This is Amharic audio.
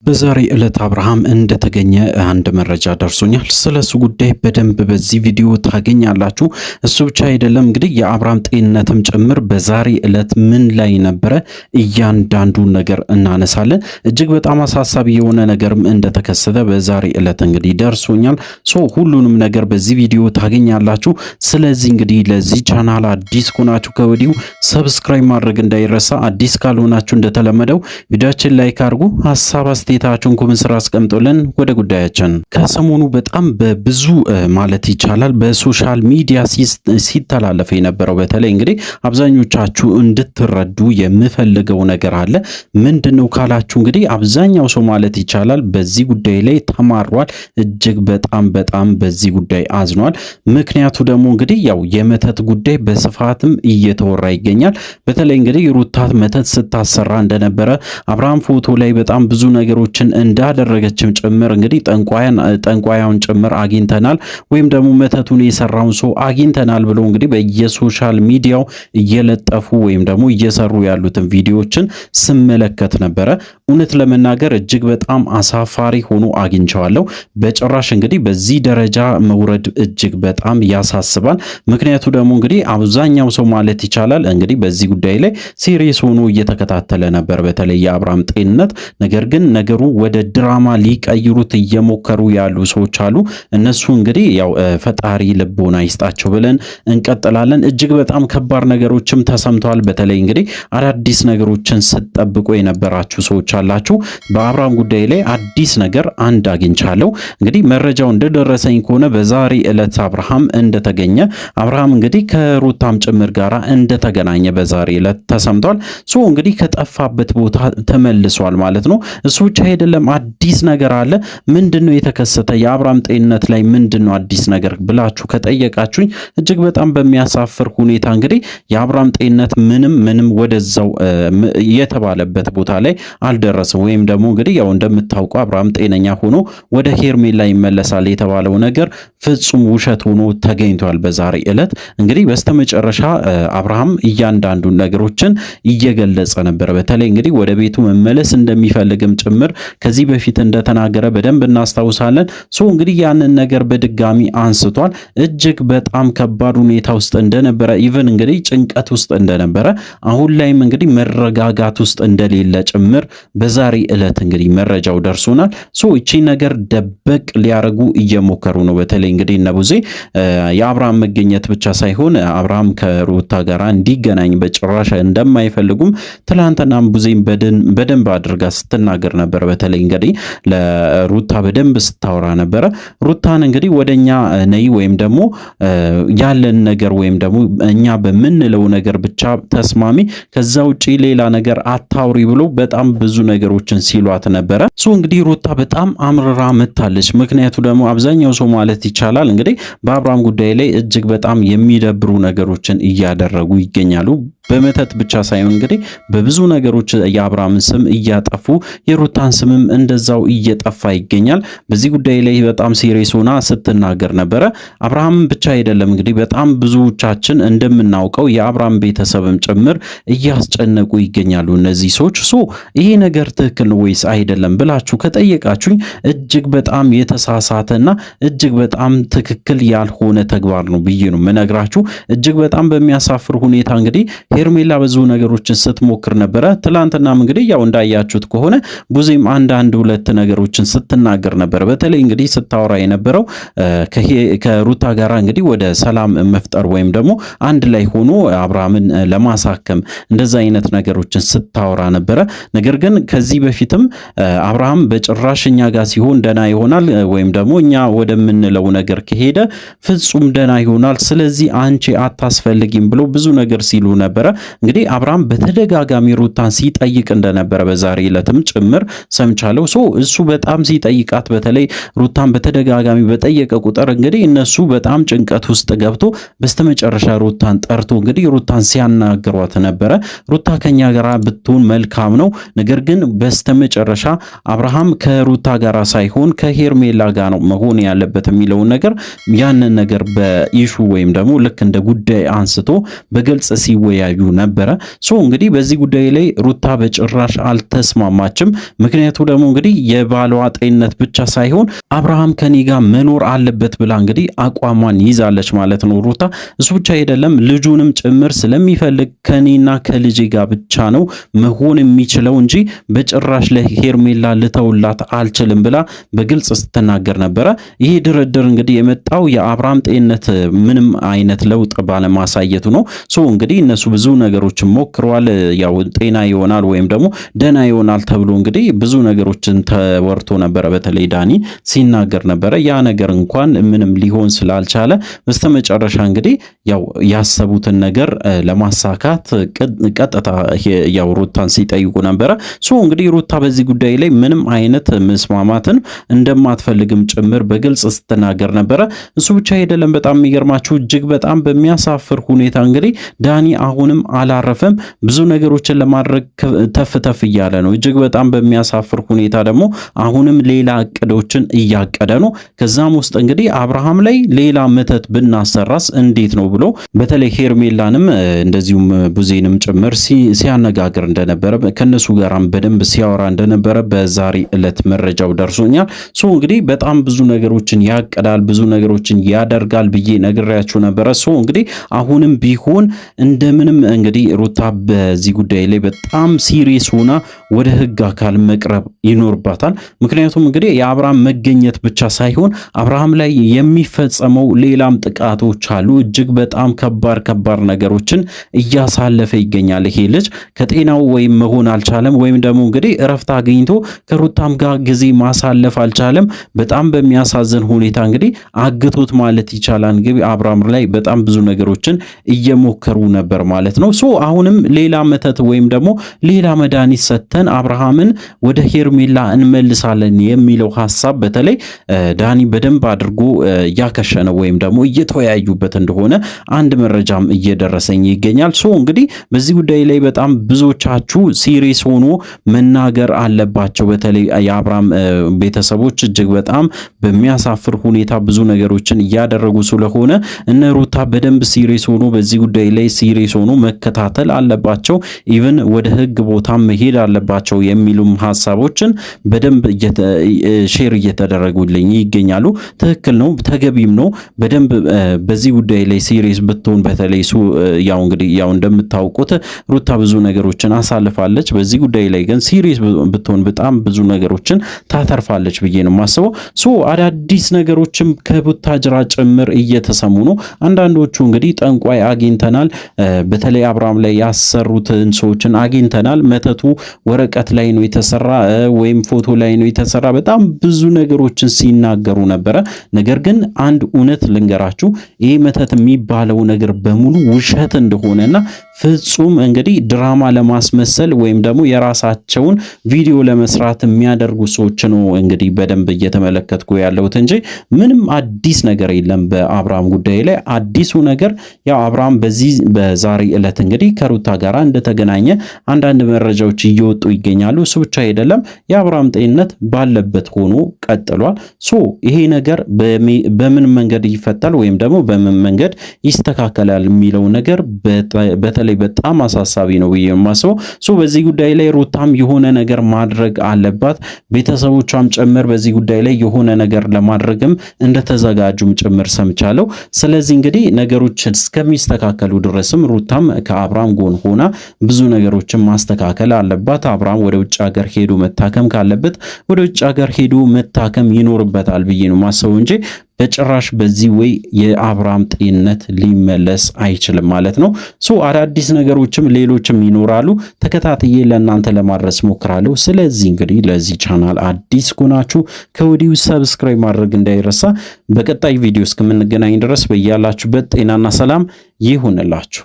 በዛሬ ዕለት አብርሃም እንደተገኘ አንድ መረጃ ደርሶኛል። ስለሱ ጉዳይ በደንብ በዚህ ቪዲዮ ታገኛላችሁ። እሱ ብቻ አይደለም እንግዲህ የአብርሃም ጤንነትም ጭምር በዛሬ ዕለት ምን ላይ ነበረ እያንዳንዱን ነገር እናነሳለን። እጅግ በጣም አሳሳቢ የሆነ ነገርም እንደተከሰተ በዛሬ ዕለት እንግዲህ ደርሶኛል። ሁሉንም ነገር በዚህ ቪዲዮ ታገኛላችሁ። ስለዚህ እንግዲህ ለዚህ ቻናል አዲስ ከሆናችሁ ከወዲሁ ሰብስክራይብ ማድረግ እንዳይረሳ። አዲስ ካልሆናችሁ እንደተለመደው ቪዲዮአችን ላይክ አድርጉ። ሐሳብ አስተያየታችሁን ኮሜንት ስራ አስቀምጡልን። ወደ ጉዳያችን ከሰሞኑ በጣም በብዙ ማለት ይቻላል በሶሻል ሚዲያ ሲተላለፍ የነበረው በተለይ እንግዲህ አብዛኞቻችሁ እንድትረዱ የምፈልገው ነገር አለ። ምንድነው ካላችሁ እንግዲህ አብዛኛው ሰው ማለት ይቻላል በዚህ ጉዳይ ላይ ተማሯል። እጅግ በጣም በዚህ ጉዳይ አዝኗል። ምክንያቱ ደግሞ እንግዲህ ያው የመተት ጉዳይ በስፋትም እየተወራ ይገኛል። በተለይ እንግዲህ ሩታ መተት ስታሰራ እንደነበረ አብርሃም ፎቶ ላይ በጣም ብዙ ነገሮችን እንዳደረገችም ጭምር እንግዲህ ጠንቋያውን ጭምር አግኝተናል ወይም ደግሞ መተቱን የሰራውን ሰው አግኝተናል ብሎ እንግዲህ በየሶሻል ሚዲያው እየለጠፉ ወይም ደግሞ እየሰሩ ያሉትን ቪዲዮዎችን ስመለከት ነበረ። እውነት ለመናገር እጅግ በጣም አሳፋሪ ሆኖ አግኝቸዋለሁ። በጭራሽ እንግዲህ በዚህ ደረጃ መውረድ እጅግ በጣም ያሳስባል። ምክንያቱ ደግሞ እንግዲህ አብዛኛው ሰው ማለት ይቻላል እንግዲህ በዚህ ጉዳይ ላይ ሲሪየስ ሆኖ እየተከታተለ ነበር፣ በተለይ የአብርሃም ጤንነት። ነገር ግን ነገሩ ወደ ድራማ ሊቀይሩት እየሞከሩ ያሉ ሰዎች አሉ። እነሱ እንግዲህ ያው ፈጣሪ ልቦና ይስጣቸው ብለን እንቀጥላለን። እጅግ በጣም ከባድ ነገሮችም ተሰምተዋል። በተለይ እንግዲህ አዳዲስ ነገሮችን ስትጠብቁ የነበራችሁ ሰዎች አላችሁ። በአብርሃም ጉዳይ ላይ አዲስ ነገር አንድ አግኝቻለሁ። እንግዲህ መረጃው እንደደረሰኝ ከሆነ በዛሬ ዕለት አብርሃም እንደተገኘ አብርሃም እንግዲህ ከሩታም ጭምር ጋራ እንደተገናኘ በዛሬ ዕለት ተሰምቷል። እንግዲህ ከጠፋበት ቦታ ተመልሷል ማለት ነው። እሱ ብቻ አይደለም፣ አዲስ ነገር አለ። ምንድነው የተከሰተ የአብርሃም ጤንነት ላይ ምንድነው አዲስ ነገር ብላችሁ ከጠየቃችሁኝ እጅግ በጣም በሚያሳፍር ሁኔታ እንግዲህ የአብርሃም ጤንነት ምንም ወደዛው የተባለበት ቦታ ላይ አልደረሰም። ወይም ደግሞ እንግዲህ ያው እንደምታውቁ አብርሃም ጤነኛ ሆኖ ወደ ሄርሜላ ይመለሳል የተባለው ነገር ፍጹም ውሸት ሆኖ ተገኝቷል። በዛሬ ዕለት እንግዲህ በስተመጨረሻ አብርሃም እያንዳንዱ ነገሮችን እየገለጸ ነበር። በተለይ እንግዲህ ወደ ቤቱ መመለስ እንደሚፈልግም ጭምር ከዚህ በፊት እንደተናገረ በደንብ እናስታውሳለን። እንግዲህ ያንን ነገር በድጋሚ አንስቷል። እጅግ በጣም ከባድ ሁኔታ ውስጥ እንደነበረ ኢቭን እንግዲህ ጭንቀት ውስጥ እንደነበረ አሁን ላይም እንግዲህ መረጋጋት ውስጥ እንደሌለ ጭምር በዛሬ ዕለት እንግዲህ መረጃው ደርሶናል። እቺ ነገር ደበቅ ሊያረጉ እየሞከሩ ነው። በተለይ እንግዲህ እነቡዜ የአብርሃም መገኘት ብቻ ሳይሆን አብርሃም ከሩታ ጋር እንዲገናኝ በጭራሽ እንደማይፈልጉም ትላንትናም ቡዜም በደንብ አድርጋ ስትናገር ነበር። በተለይ እንግዲህ ለሩታ በደንብ ስታወራ ነበረ። ሩታን እንግዲህ ወደኛ ነይ ወይም ደግሞ ያለን ነገር ወይም ደግሞ እኛ በምንለው ነገር ብቻ ተስማሚ፣ ከዛ ውጪ ሌላ ነገር አታውሪ ብሎ በጣም ብዙ ነገሮችን ሲሏት ነበረ። እንግዲህ ሩታ በጣም አምርራ መታለች። ምክንያቱ ደግሞ አብዛኛው ሰው ማለት ይቻላል እንግዲህ በአብርሃም ጉዳይ ላይ እጅግ በጣም የሚደብሩ ነገሮችን እያደረጉ ይገኛሉ። በመተት ብቻ ሳይሆን እንግዲህ በብዙ ነገሮች የአብርሃምን ስም እያጠፉ የሩታን ስምም እንደዛው እየጠፋ ይገኛል። በዚህ ጉዳይ ላይ በጣም ሲሪየስ ሆና ስትናገር ነበረ። አብርሃም ብቻ አይደለም እንግዲህ በጣም ብዙዎቻችን እንደምናውቀው የአብርሃም ቤተሰብም ጭምር እያስጨነቁ ይገኛሉ እነዚህ ሰዎች። ይሄ ነገር ትክክል ነው ወይስ አይደለም ብላችሁ ከጠየቃችሁኝ እጅግ በጣም የተሳሳተና እጅግ በጣም ትክክል ያልሆነ ተግባር ነው ብዬ ነው የምነግራችሁ። እጅግ በጣም በሚያሳፍር ሁኔታ እንግዲህ ሄርሜላ ብዙ ነገሮችን ስትሞክር ነበረ። ትላንትናም እንግዲህ ያው እንዳያችሁት ከሆነ ቡዜም አንድ ሁለት ነገሮችን ስትናገር ነበር። በተለይ እንግዲህ ስታወራ የነበረው ከሩታ ጋራ እንግዲህ ወደ ሰላም መፍጠር ወይም ደግሞ አንድ ላይ ሆኖ አብርሃምን ለማሳከም እንደዛ አይነት ነገሮችን ስታወራ ነበረ። ነገር ግን ከዚህ በፊትም አብርሃም በጭራሽ እኛ ጋር ሲሆን ደና ይሆናል ወይም ደግሞ እኛ ወደምንለው ነገር ከሄደ ፍጹም ደና ይሆናል፣ ስለዚህ አንቺ አታስፈልጊም ብሎ ብዙ ነገር ሲሉ ነበረ። እንግዲህ አብርሃም በተደጋጋሚ ሩታን ሲጠይቅ እንደነበረ በዛሬ ዕለትም ጭምር ሰምቻለሁ። እሱ በጣም ሲጠይቃት በተለይ ሩታን በተደጋጋሚ በጠየቀ ቁጥር እንግዲህ እነሱ በጣም ጭንቀት ውስጥ ገብቶ በስተመጨረሻ ሩታን ጠርቶ እንግዲህ ሩታን ሲያናግሯት ነበረ። ሩታ ከኛ ጋር ብትሆን መልካም ነው፣ ነገር ግን በስተመጨረሻ አብርሃም ከሩታ ጋር ሳይሆን ከሄርሜላ ጋር ነው መሆን ያለበት የሚለውን ነገር ያንን ነገር በኢሹ ወይም ደግሞ ልክ እንደ ጉዳይ አንስቶ በግልጽ ሲወያዩ ነበረ። እንግዲህ በዚህ ጉዳይ ላይ ሩታ በጭራሽ አልተስማማችም። ምክንያቱ ደግሞ እንግዲህ የባሏ ጤንነት ብቻ ሳይሆን አብርሃም ከኔ ጋር መኖር አለበት ብላ እንግዲህ አቋሟን ይዛለች ማለት ነው ሩታ። እሱ ብቻ አይደለም ልጁንም ጭምር ስለሚፈልግ ከኔና ከልጄ ጋር ብቻ ነው መሆን የሚችለው እንጂ በጭራሽ ለሄርሜላ ልተውላት አልችልም ብላ በግልጽ ስትናገር ነበረ። ይሄ ድርድር እንግዲህ የመጣው የአብርሃም ጤንነት ምንም አይነት ለውጥ ባለማሳየቱ ነው። እንግዲህ እነሱ ብዙ ነገሮችን ሞክረዋል። ያው ጤና ይሆናል ወይም ደግሞ ደና ይሆናል ተብሎ እንግዲህ ብዙ ነገሮችን ተወርቶ ነበረ። በተለይ ዳኒ ሲናገር ነበረ። ያ ነገር እንኳን ምንም ሊሆን ስላልቻለ በስተመጨረሻ እንግዲህ ያው ያሰቡትን ነገር ለማሳካት ቀጥታ ያው ሩታን ሲጠይቁ ነበረ። እንግዲህ ሩታ በዚህ ጉዳይ ላይ ምንም አይነት መስማማትን እንደማትፈልግም ጭምር በግልጽ ስትናገር ነበረ። እሱ ብቻ አይደለም፣ በጣም የሚገርማችሁ እጅግ በጣም በሚያሳፍር ሁኔታ እንግዲህ ዳኒ አሁንም አላረፈም። ብዙ ነገሮችን ለማድረግ ተፍ እያለ ነው። እጅግ በጣም በሚያሳፍር ሁኔታ ደግሞ አሁንም ሌላ እቅዶችን እያቀደ ነው። ከዛም ውስጥ እንግዲህ አብርሃም ላይ ሌላ መተት ብናሰራስ እንዴት ነው ብሎ በተለይ ሄርሜላንም እንደዚሁም ቡዜንም ጭምር ሲያነጋግር እንደነበረ ከነሱ ጋራም በደንብ ሲያወራ እንደነበረ በዛሬ ዕለት መረጃው ደርሶኛል። እንግዲህ በጣም ብዙ ነገሮችን ያቀዳል፣ ብዙ ነገሮችን ያደርጋል ብዬ ነግሬያችሁ ነበረ። እንግዲህ አሁንም ቢሆን እንደምንም እንግዲህ ሩታ በዚህ ጉዳይ ላይ በጣም ሲሪየስ ሆና ወደ ህግ አካል መቅረብ ይኖርባታል። ምክንያቱም እንግዲህ የአብርሃም መገኘት ብቻ ሳይሆን አብርሃም ላይ የሚፈጸመው ሌላም ጥቃቶች አሉ። እጅግ በጣም ከባድ ነገሮችን እያሳለፈ ይገኛል። ይሄ ልጅ ከጤናው ወይም መሆን አልቻለም፣ ወይም ደግሞ እንግዲህ እረፍት አግኝቶ ከሩታም ጋር ጊዜ ማሳለፍ አልቻለም። በጣም በሚያሳዝን ሁኔታ እንግዲህ አግቶት ማለት ይቻላል። እንግዲህ አብርሃም ላይ በጣም ብዙ ነገሮችን እየሞከሩ ነበር ማለት ነው። አሁንም ሌላ መተት ወይም ደግሞ ሌላ መድኃኒት ሰጥተን አብርሃምን ወደ ሄርሜላ እንመልሳለን የሚለው ሐሳብ በተለይ ዳኒ በደንብ አድርጎ እያከሸነ ወይም ደግሞ እየተወያዩበት እንደሆነ አንድ መረጃም እየደረሰኝ ይገኛል። እንግዲህ በዚህ ጉዳይ ላይ በጣም ብዙዎቻችሁ ሲሪየስ ሆኖ መናገር አለባቸው። በተለይ የአብርሃም ቤተሰቦች እጅግ በጣም በሚያሳፍር ሁኔታ ብዙ ነገሮችን እያደረጉ ስለሆነ እነ ሩታ በደንብ ሲሪየስ ሆኖ በዚህ ጉዳይ ላይ ሲሪየስ ሆኖ መከታተል አለባቸው። ኢቭን ወደ ህግ ቦታ መሄድ አለባቸው የሚሉም ሐሳቦችን በደንብ ሼር እየተደረጉልኝ ይገኛሉ። ትክክል ነው፣ ተገቢም ነው። በደንብ በዚህ ጉዳይ ላይ ሲሪየስ ብትሆን በተለይ ያው እንግዲህ ያው እንደምታውቁት ሩታ ብዙ ነገሮችን አሳልፋለች። በዚህ ጉዳይ ላይ ግን ሲሪየስ ብትሆን በጣም ብዙ ነገሮችን ታተርፋለች ብዬ ነው የማስበው። አዳዲስ ነገሮችም ከቡታጅራ ጭምር እየተሰሙ ነው። አንዳንዶቹ እንግዲህ ጠንቋይ አግኝተናል፣ በተለይ አብርሃም ላይ ያሰሩትን ሰዎችን አግኝተናል፣ መተቱ ወረቀት ላይ ነው የተሰራ ወይም ፎቶ ላይ ነው የተሰራ፣ በጣም ብዙ ነገሮችን ሲናገሩ ነበረ። ነገር ግን አንድ እውነት ልንገራችሁ፣ ይሄ መተት የሚባለው ነገር በሙሉ ውሸት እንደሆነና ፍጹም እንግዲህ ድራማ ለማስመሰል ወይም ደግሞ የራሳቸውን ቪዲዮ ለመስራት የሚያደርጉ ሰዎች ነው እንግዲህ በደንብ እየተመለከትኩ ያለሁት እንጂ ምንም አዲስ ነገር የለም በአብርሃም ጉዳይ ላይ። አዲሱ ነገር ያው አብርሃም በዛሬ ዕለት እንግዲህ ከሩታ ጋር እንደተገናኘ አንዳንድ መረጃዎች እየወጡ ይገኛሉ። እሱ ብቻ አይደለም፣ የአብርሃም ጤንነት ባለበት ሆኖ ቀጥሏል። ይሄ ነገር በምን መንገድ ይፈታል ወይም ደግሞ በምን መንገድ ይስተካከላል የሚለው ነገር በተለይ በጣም አሳሳቢ ነው ብዬ የማስበው። በዚህ ጉዳይ ላይ ሩታም የሆነ ነገር ማድረግ አለባት። ቤተሰቦቿም ጭምር በዚህ ጉዳይ ላይ የሆነ ነገር ለማድረግም እንደተዘጋጁም ጭምር ሰምቻለሁ። ስለዚህ እንግዲህ ነገሮች እስከሚስተካከሉ ድረስም ሩታም ከአብርሃም ጎን ሆና ብዙ ነገሮችን ማስተካከል አለባት። አብርሃም ወደ ውጭ ሀገር ሄዶ መታከም ካለበት ወደ ውጭ ሀገር ሄዶ መታከም ይኖርበታል ብዬ ነው የማስበው እንጂ በጭራሽ በዚህ ወይ የአብርሃም ጤንነት ሊመለስ አይችልም ማለት ነው። አዳዲስ ነገሮችም ሌሎችም ይኖራሉ። ተከታትዬ ለእናንተ ለማድረስ ሞክራለሁ። ስለዚህ እንግዲህ ለዚህ ቻናል አዲስ ከሆናችሁ ከወዲሁ ሰብስክራይብ ማድረግ እንዳይረሳ። በቀጣይ ቪዲዮ እስከምንገናኝ ድረስ በያላችሁበት ጤናና ሰላም ይሁንላችሁ።